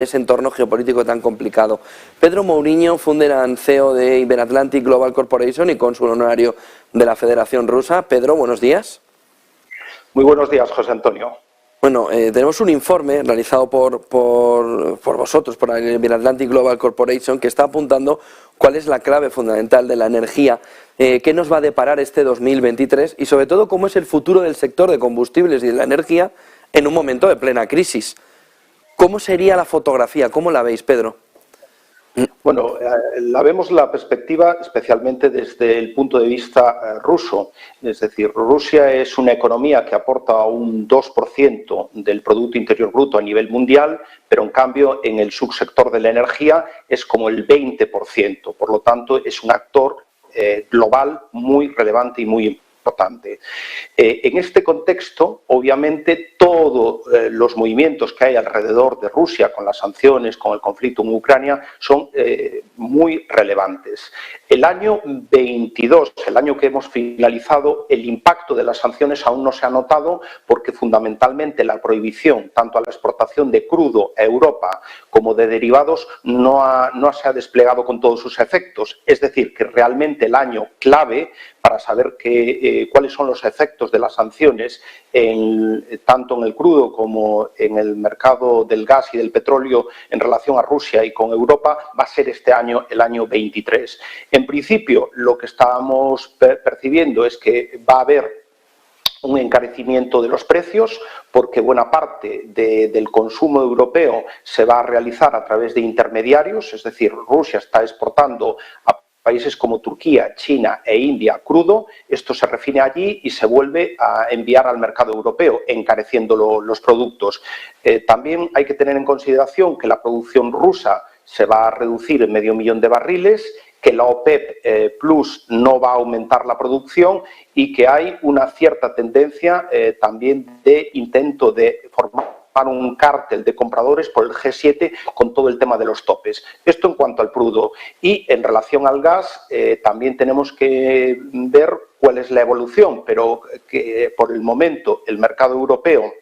ese entorno geopolítico tan complicado. Pedro Mourinho, Founder and CEO de Iberatlantic Global Corporation y cónsul honorario de la Federación Rusa. Pedro, buenos días. Muy buenos días, José Antonio. Bueno, tenemos un informe realizado por vosotros, por el Iberatlantic Global Corporation, que está apuntando cuál es la clave fundamental de la energía, qué nos va a deparar este 2023 y sobre todo cómo es el futuro del sector de combustibles y de la energía en un momento de plena crisis. ¿Cómo sería la fotografía? ¿Cómo la veis, Pedro? Bueno, la vemos la perspectiva especialmente desde el punto de vista ruso. Es decir, Rusia es una economía que aporta un 2% del Producto Interior Bruto a nivel mundial, pero en cambio en el subsector de la energía es como el 20%. Por lo tanto, es un actor global muy relevante y muy importante. En este contexto, obviamente, todos los movimientos que hay alrededor de Rusia, con las sanciones, con el conflicto en Ucrania, son muy relevantes. El año 22, el año que hemos finalizado, el impacto de las sanciones aún no se ha notado porque fundamentalmente la prohibición, tanto a la exportación de crudo a Europa como de derivados, no se ha desplegado con todos sus efectos. Es decir, que realmente el año clave para saber cuáles son los efectos de las sanciones, tanto en el crudo como en el mercado del gas y del petróleo en relación a Rusia y con Europa, va a ser este año, el año 23. En principio, lo que estábamos percibiendo es que va a haber un encarecimiento de los precios porque buena parte del consumo europeo se va a realizar a través de intermediarios, es decir, Rusia está exportando a países como Turquía, China e India crudo, esto se refine allí y se vuelve a enviar al mercado europeo, encareciendo los productos. También hay que tener en consideración que la producción rusa se va a reducir en 500.000 de barriles, que la OPEP Plus no va a aumentar la producción y que hay una cierta tendencia también de intento de formar un cártel de compradores por el G7 con todo el tema de los topes. Esto en cuanto al crudo. Y en relación al gas, también tenemos que ver cuál es la evolución, pero que por el momento el mercado europeo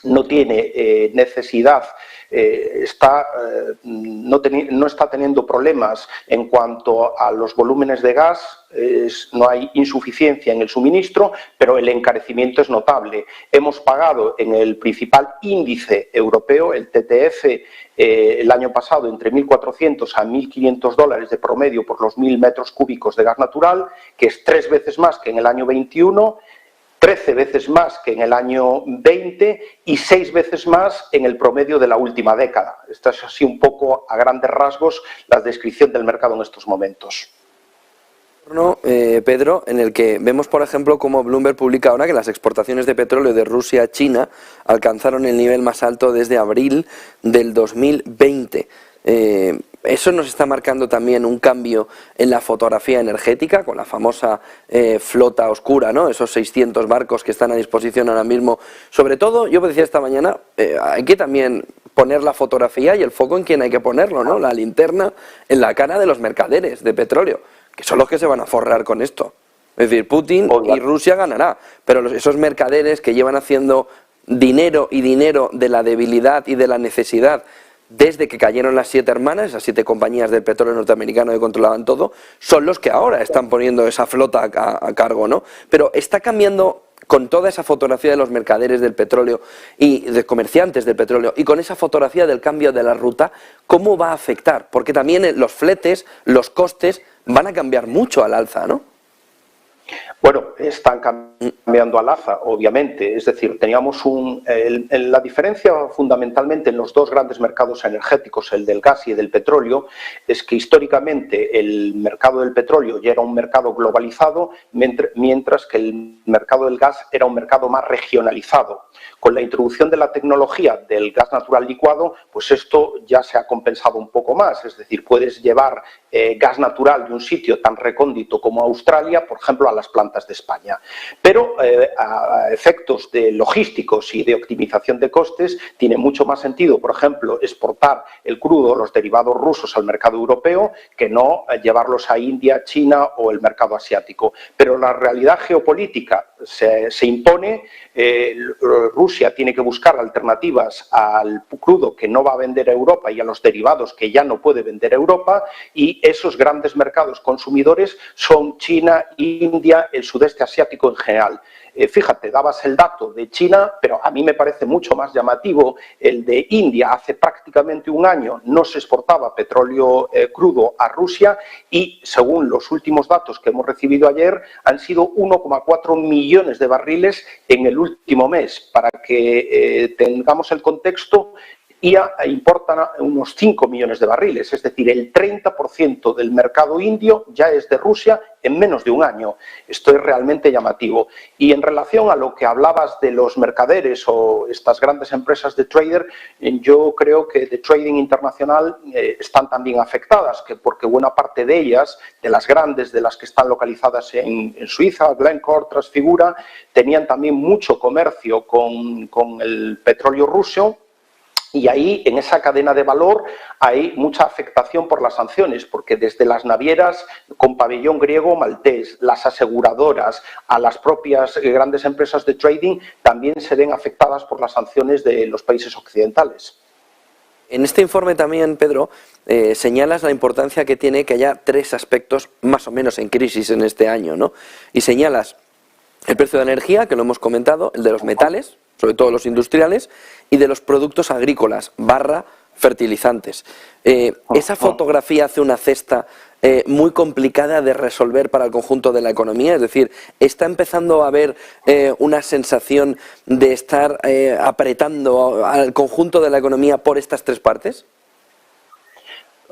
no tiene necesidad, no está teniendo problemas en cuanto a los volúmenes de gas, no hay insuficiencia en el suministro, pero el encarecimiento es notable. Hemos pagado en el principal índice europeo, el TTF, el año pasado entre 1.400 a 1.500 dólares de promedio por los 1.000 metros cúbicos de gas natural, que es 3 veces más que en el año 21, 13 veces más que en el año 20 y 6 veces más en el promedio de la última década. Esta es así un poco, a grandes rasgos, la descripción del mercado en estos momentos. Pedro, en el que vemos, por ejemplo, como Bloomberg publica ahora que las exportaciones de petróleo de Rusia a China alcanzaron el nivel más alto desde abril del 2020. Eso nos está marcando también un cambio en la fotografía energética con la famosa flota oscura, ¿no? Esos 600 barcos que están a disposición ahora mismo. Sobre todo, yo decía esta mañana, hay que también poner la fotografía y el foco en quién hay que ponerlo, ¿no? La linterna en la cara de los mercaderes de petróleo, que son los que se van a forrar con esto. Es decir, Putin y Rusia ganará, pero esos mercaderes que llevan haciendo dinero y dinero de la debilidad y de la necesidad desde que cayeron las 7 hermanas, esas 7 compañías del petróleo norteamericano que controlaban todo, son los que ahora están poniendo esa flota a cargo, ¿no? Pero está cambiando con toda esa fotografía de los mercaderes del petróleo y de comerciantes del petróleo y con esa fotografía del cambio de la ruta, ¿cómo va a afectar? Porque también los fletes, los costes van a cambiar mucho al alza, ¿no? Bueno, están cambiando al alza, obviamente. Es decir, teníamos la diferencia fundamentalmente en los dos grandes mercados energéticos, el del gas y el del petróleo, es que históricamente el mercado del petróleo ya era un mercado globalizado, mientras que el mercado del gas era un mercado más regionalizado. Con la introducción de la tecnología del gas natural licuado, pues esto ya se ha compensado un poco más. Es decir, puedes llevar gas natural de un sitio tan recóndito como Australia, por ejemplo, a las plantas de España. Pero a efectos de logísticos y de optimización de costes, tiene mucho más sentido, por ejemplo, exportar el crudo, los derivados rusos al mercado europeo, que no llevarlos a India, China o el mercado asiático. Pero la realidad geopolítica se impone, Rusia tiene que buscar alternativas al crudo que no va a vender a Europa y a los derivados que ya no puede vender a Europa, y esos grandes mercados consumidores son China, India, el sudeste asiático en general. Fíjate, dabas el dato de China, pero a mí me parece mucho más llamativo el de India. Hace prácticamente un año no se exportaba petróleo crudo a Rusia y, según los últimos datos que hemos recibido ayer, han sido 1,4 millones de barriles en el último mes. Para que tengamos el contexto, IA importa unos 5 millones de barriles, es decir, el 30% del mercado indio ya es de Rusia en menos de un año. Esto es realmente llamativo. Y en relación a lo que hablabas de los mercaderes o estas grandes empresas de trader, yo creo que de trading internacional están también afectadas, porque buena parte de ellas, de las grandes, de las que están localizadas en Suiza, Glencore, Trasfigura, tenían también mucho comercio con el petróleo ruso. Y ahí, en esa cadena de valor, hay mucha afectación por las sanciones, porque desde las navieras con pabellón griego o maltés, las aseguradoras, a las propias grandes empresas de trading, también se ven afectadas por las sanciones de los países occidentales. En este informe también, Pedro, señalas la importancia que tiene que haya 3 aspectos más o menos en crisis en este año, ¿no? Y señalas el precio de la energía, que lo hemos comentado, el de los metales, sobre todo los industriales, y de los productos agrícolas, fertilizantes. Esa fotografía hace una cesta muy complicada de resolver para el conjunto de la economía, es decir, ¿está empezando a haber una sensación de estar apretando al conjunto de la economía por estas 3 partes?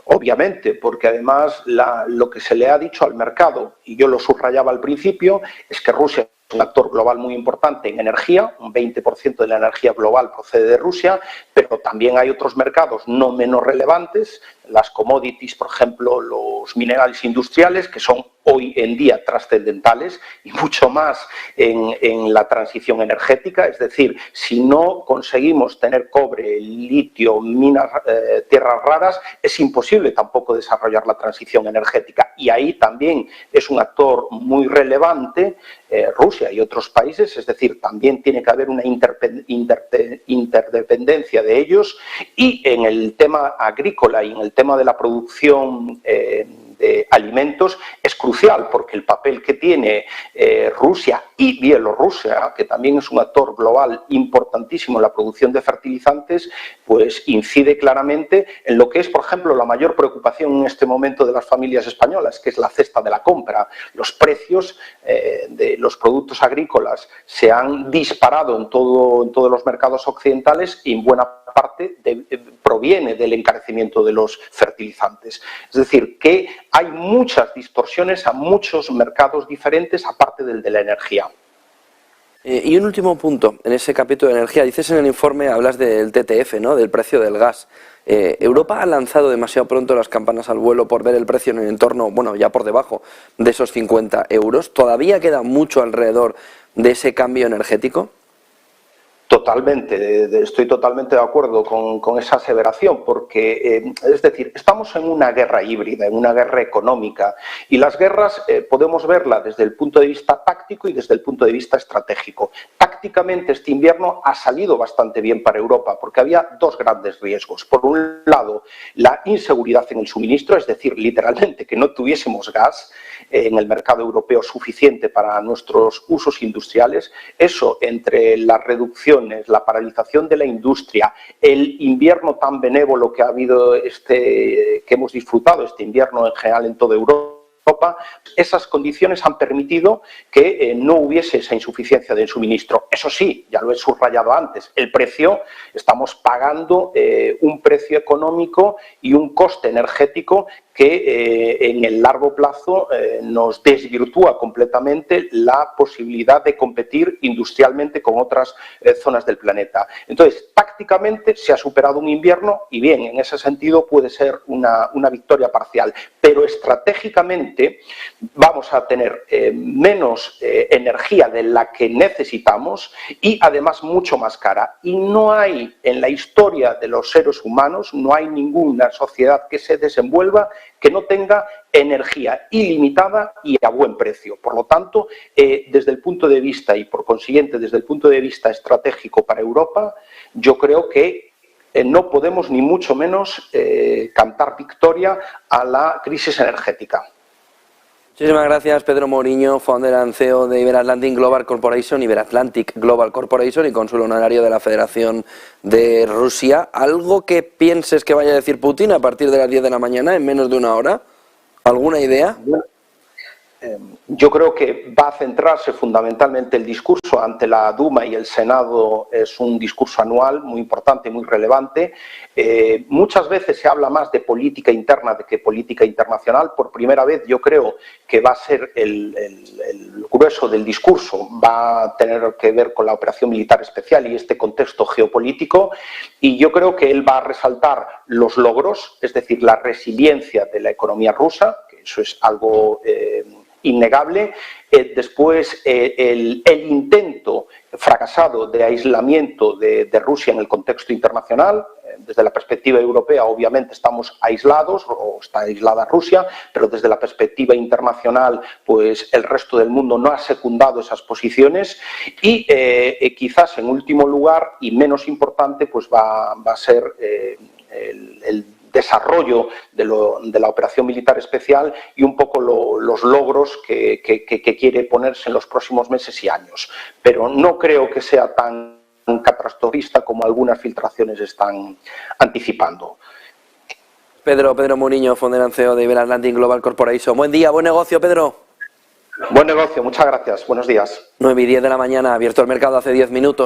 Obviamente, porque además lo que se le ha dicho al mercado, y yo lo subrayaba al principio, es que Rusia es un actor global muy importante en energía, un 20% de la energía global procede de Rusia, pero también hay otros mercados no menos relevantes, las commodities, por ejemplo, los minerales industriales, que son hoy en día trascendentales y mucho más en la transición energética. Es decir, si no conseguimos tener cobre, litio, minas, tierras raras, es imposible tampoco desarrollar la transición energética. Y ahí también es un actor muy relevante Rusia y otros países, es decir, también tiene que haber una interdependencia de ellos. Y en el tema agrícola y en el tema de la producción de alimentos es crucial, porque el papel que tiene Rusia y Bielorrusia, que también es un actor global importantísimo en la producción de fertilizantes, pues incide claramente en lo que es, por ejemplo, la mayor preocupación en este momento de las familias españolas, que es la cesta de la compra. Los precios de los productos agrícolas se han disparado en todos los mercados occidentales y en buena parte proviene del encarecimiento de los fertilizantes. Es decir, que hay muchas distorsiones a muchos mercados diferentes aparte del de la energía. Y un último punto, en ese capítulo de energía, dices en el informe, hablas del TTF, ¿no?, del precio del gas. Europa ha lanzado demasiado pronto las campanas al vuelo por ver el precio en el entorno, bueno, ya por debajo de esos 50 euros. ¿Todavía queda mucho alrededor de ese cambio energético? Totalmente, estoy totalmente de acuerdo con esa aseveración, porque, es decir, estamos en una guerra híbrida, en una guerra económica, y las guerras podemos verlas desde el punto de vista táctico y desde el punto de vista estratégico. Tácticamente, este invierno ha salido bastante bien para Europa, porque había 2 grandes riesgos. Por un lado, la inseguridad en el suministro, es decir, literalmente que no tuviésemos gas en el mercado europeo suficiente para nuestros usos industriales. Eso, entre la reducción, la paralización de la industria, el invierno tan benévolo que ha habido que hemos disfrutado este invierno en general en toda Europa, esas condiciones han permitido que no hubiese esa insuficiencia de suministro. Eso sí, ya lo he subrayado antes, el precio, estamos pagando un precio económico y un coste energético que en el largo plazo nos desvirtúa completamente la posibilidad de competir industrialmente con otras zonas del planeta. Entonces, tácticamente se ha superado un invierno y bien, en ese sentido puede ser una victoria parcial, pero estratégicamente vamos a tener menos energía de la que necesitamos y además mucho más cara. Y no hay en la historia de los seres humanos, no hay ninguna sociedad que se desenvuelva que no tenga energía ilimitada y a buen precio. Por lo tanto, desde el punto de vista y por consiguiente desde el punto de vista estratégico para Europa, yo creo que no podemos ni mucho menos cantar victoria a la crisis energética. Muchísimas gracias, Pedro Mouriño, founder and CEO de Iberatlantic Global Corporation, Iberatlantic Global Corporation y cónsul honorario de la Federación de Rusia. ¿Algo que pienses que vaya a decir Putin a partir de las 10 de la mañana, en menos de una hora? ¿Alguna idea? Yo creo que va a centrarse fundamentalmente el discurso ante la Duma y el Senado. Es un discurso anual muy importante, muy relevante. Muchas veces se habla más de política interna de que política internacional. Por primera vez yo creo que va a ser el grueso del discurso, va a tener que ver con la operación militar especial y este contexto geopolítico, y yo creo que él va a resaltar los logros, es decir, la resiliencia de la economía rusa, que eso es algo innegable. Después, el intento fracasado de aislamiento de Rusia en el contexto internacional. Desde la perspectiva europea, obviamente, estamos aislados, o está aislada Rusia, pero desde la perspectiva internacional, pues el resto del mundo no ha secundado esas posiciones. Y quizás, en último lugar, y menos importante, pues va a ser el desarrollo de la operación militar especial y un poco los logros que quiere ponerse en los próximos meses y años. Pero no creo que sea tan catastrofista como algunas filtraciones están anticipando. Pedro Mouriño, founder and CEO de Iberatlantic Global Corporation. Buen día, buen negocio, Pedro. Buen negocio, muchas gracias. Buenos días. 9:10 de la mañana, abierto el mercado hace 10 minutos.